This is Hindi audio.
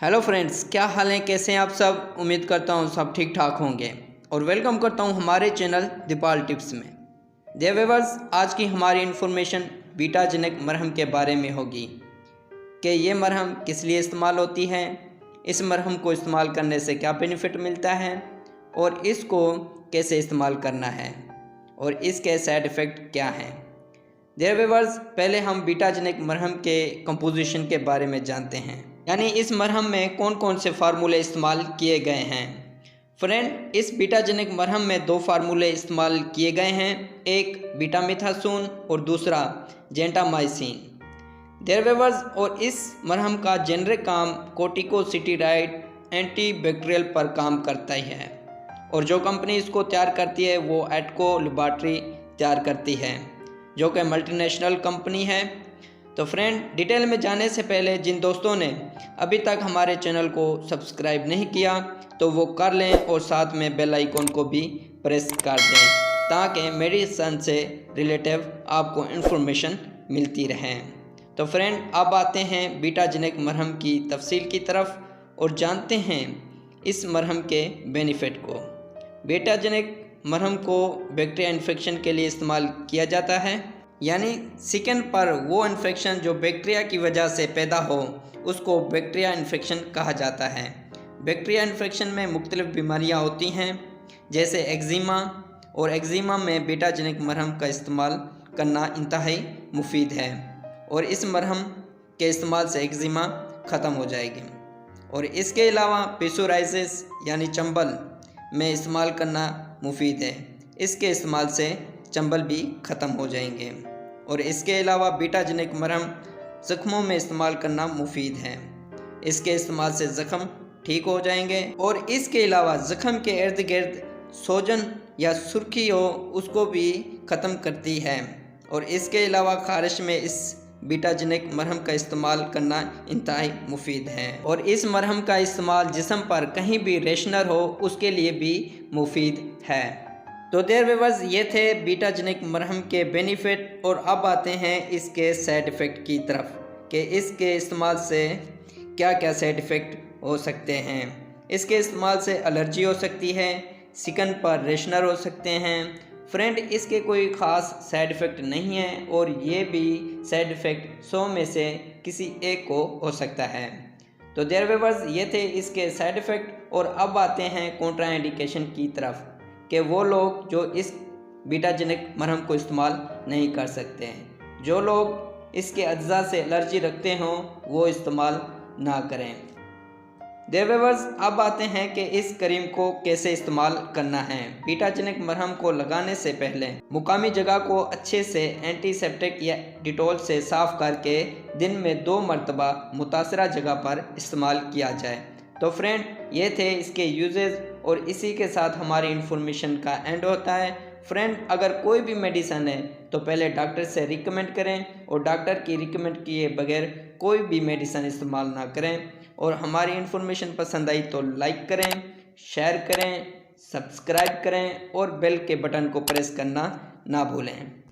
हेलो फ्रेंड्स, क्या हाल है? कैसे हैं आप सब? उम्मीद करता हूँ सब ठीक ठाक होंगे और वेलकम करता हूँ हमारे चैनल दीपाल टिप्स में। डियर व्यूअर्स, आज की हमारी इन्फॉर्मेशन बीटाजेनिक मरहम के बारे में होगी कि ये मरहम किस लिए इस्तेमाल होती है, इस मरहम को इस्तेमाल करने से क्या बेनिफिट मिलता है और इसको कैसे इस्तेमाल करना है और इसके साइड इफ़ेक्ट क्या हैं। डियर व्यूअर्स, पहले हम बीटाजेनिक मरहम के कंपोजिशन के बारे में जानते हैं, यानी इस मरहम में कौन कौन से फार्मूले इस्तेमाल किए गए हैं। फ्रेंड, इस बीटाजेनिक मरहम में दो फार्मूले इस्तेमाल किए गए हैं, एक बीटामिथासोन और दूसरा जेंटामाइसिन। डियर व्यूअर्स, और इस मरहम का जेनरिक काम कोर्टिकोस्टेरॉइड एंटीबैक्टीरियल पर काम करता ही है और जो कंपनी इसको तैयार करती है वो एटको लैबोरेटरी तैयार करती है, जो कि मल्टीनेशनल कंपनी है। तो फ्रेंड, डिटेल में जाने से पहले जिन दोस्तों ने अभी तक हमारे चैनल को सब्सक्राइब नहीं किया तो वो कर लें और साथ में बेल आइकॉन को भी प्रेस कर दें ताकि मेडिसिन से रिलेटिव आपको इन्फॉर्मेशन मिलती रहे। तो फ्रेंड, अब आते हैं बीटाजेनिक मरहम की तफसील की तरफ और जानते हैं इस मरहम के बेनिफिट को। बीटाजेनिक मरहम को बैक्टीरिया इन्फेक्शन के लिए इस्तेमाल किया जाता है, यानी स्किन पर वो इन्फेक्शन जो बैक्टीरिया की वजह से पैदा हो उसको बैक्टीरिया इन्फेक्शन कहा जाता है। बैक्टीरिया इन्फेक्शन में मुख्तलिफ बीमारियां होती हैं जैसे एक्जिमा, और एक्जिमा में बीटाजेनिक मरहम का इस्तेमाल करना इंतहाई मुफीद है और इस मरहम के इस्तेमाल से एक्जिमा ख़त्म हो जाएगी। और इसके अलावा पिसोराइसिस यानी चंबल में इस्तेमाल करना मुफीद है, इसके इस्तेमाल से चंबल भी ख़त्म हो जाएंगे। और इसके अलावा बीटाजेनिक मरहम ज़ख्मों में इस्तेमाल करना मुफीद है, इसके इस्तेमाल से ज़ख्म ठीक हो जाएंगे। और इसके अलावा ज़ख्म के इर्द गिर्द सोजन या सुर्खी हो उसको भी ख़त्म करती है। और इसके अलावा ख़ारिश में इस बीटाजेनिक मरहम का इस्तेमाल करना इंतहाई मुफीद है और इस मरहम का इस्तेमाल जिस्म पर कहीं भी रेशनर हो उसके लिए भी मुफीद है। तो डियर व्यूअर्स, ये थे बीटाजेनिक मरहम के बेनिफिट और अब आते हैं इसके साइड इफ़ेक्ट की तरफ कि इसके इस्तेमाल से क्या क्या साइड इफ़ेक्ट हो सकते हैं। इसके इस्तेमाल से एलर्जी हो सकती है, स्किन पर रेशनर हो सकते हैं। फ्रेंड, इसके कोई ख़ास साइड इफ़ेक्ट नहीं है और ये भी साइड इफ़ेक्ट 100 में से किसी एक को हो सकता है। तो डियर व्यूअर्स, ये थे इसके साइड इफ़ेक्ट और अब आते हैं कॉन्ट्रा इंडिकेशन की तरफ कि वो लोग जो इस बीटाजेनिक मरहम को इस्तेमाल नहीं कर सकते हैं, जो लोग इसके अज्जा से एलर्जी रखते हों वो इस्तेमाल ना करें। डियर व्यूअर्स, अब आते हैं कि इस क्रीम को कैसे इस्तेमाल करना है। बीटाजेनिक मरहम को लगाने से पहले मुकामी जगह को अच्छे से एंटीसेप्टिक या डिटॉल से साफ़ करके दिन में 2 मरतबा मुतासरा जगह पर इस्तेमाल किया जाए। तो फ्रेंड, ये थे इसके यूजेस और इसी के साथ हमारी इन्फॉर्मेशन का एंड होता है। फ्रेंड, अगर कोई भी मेडिसिन है तो पहले डॉक्टर से रिकमेंड करें और डॉक्टर की रिकमेंड किए बगैर कोई भी मेडिसिन इस्तेमाल ना करें। और हमारी इन्फॉर्मेशन पसंद आई तो लाइक करें, शेयर करें, सब्सक्राइब करें और बेल के बटन को प्रेस करना ना भूलें।